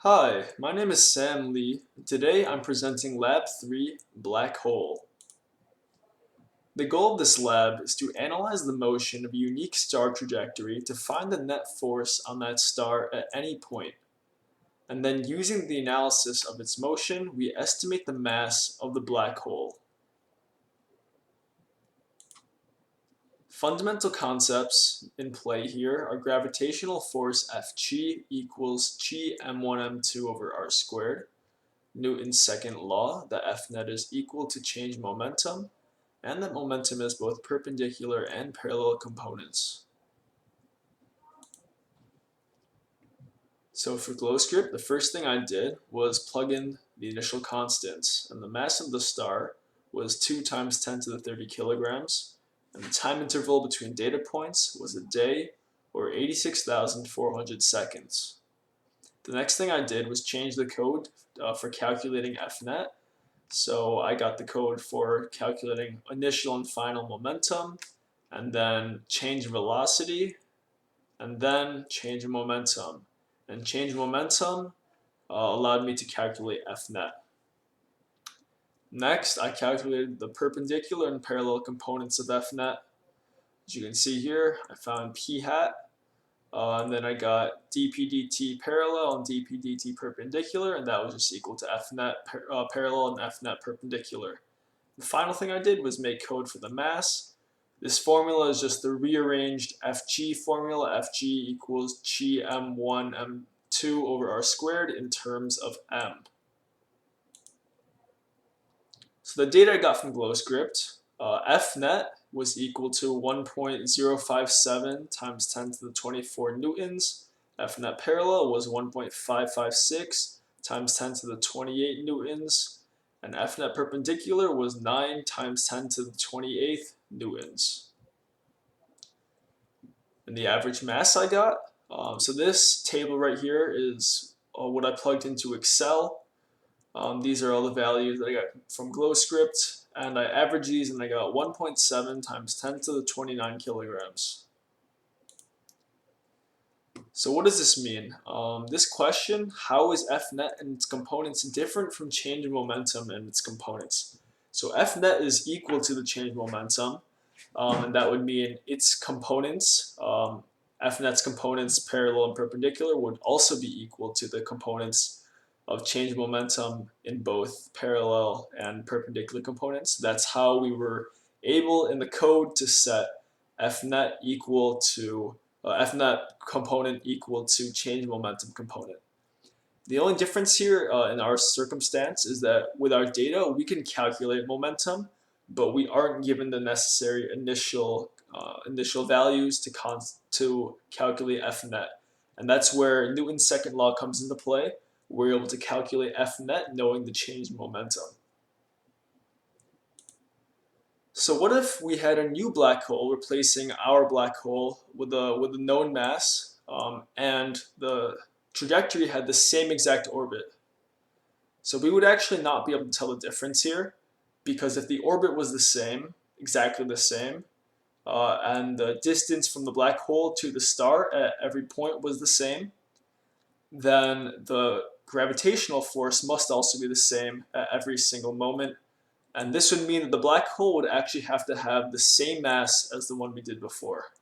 Hi, my name is Sam Lee. Today I'm presenting Lab 3, Black Hole. The goal of this lab is to analyze the motion of a unique star trajectory to find the net force on that star at any point. And then using the analysis of its motion, we estimate the mass of the black hole. Fundamental concepts in play here are gravitational force Fg equals g m1 m2 over r squared, Newton's second law that F net is equal to change momentum, and that momentum has both perpendicular and parallel components. So for GlowScript, the first thing I did was plug in the initial constants, and the mass of the star was 2 times 10 to the 30 kilograms, and the time interval between data points was a day, or 86,400 seconds. The next thing I did was change the code for calculating FNet. So I got the code for calculating initial and final momentum, and then change velocity, and then change momentum. And change momentum allowed me to calculate Fnet. Next, I calculated the perpendicular and parallel components of Fnet. As you can see here, I found p hat, and then I got dp dt parallel and dp dt perpendicular, and that was just equal to Fnet parallel and Fnet perpendicular. The final thing I did was make code for the mass. This formula is just the rearranged Fg formula. Fg equals gm1m2 over r squared in terms of m. So the data I got from GlowScript, Fnet was equal to 1.057 times 10 to the 24 newtons. Fnet parallel was 1.556 times 10 to the 28 newtons. And Fnet perpendicular was 9 times 10 to the 28th newtons. And the average mass I got, so this table right here is what I plugged into Excel. These are all the values that I got from GlowScript, and I averaged these and I got 1.7 times 10 to the 29 kilograms. So what does this mean? This question, how is Fnet and its components different from change in momentum and its components? So Fnet is equal to the change momentum, and that would mean its components, Fnet's components parallel and perpendicular would also be equal to the components of change momentum in both parallel and perpendicular components. That's how we were able in the code to set Fnet equal to Fnet component equal to change momentum component. The only difference here in our circumstance is that with our data we can calculate momentum, but we aren't given the necessary initial values to calculate Fnet, and that's where Newton's second law comes into play. We're able to calculate Fnet knowing the change in momentum. So what if we had a new black hole replacing our black hole with a known mass, and the trajectory had the same exact orbit? So we would actually not be able to tell the difference here, because if the orbit was the same, exactly the same, and the distance from the black hole to the star at every point was the same, then the gravitational force must also be the same at every single moment. And this would mean that the black hole would actually have to have the same mass as the one we did before.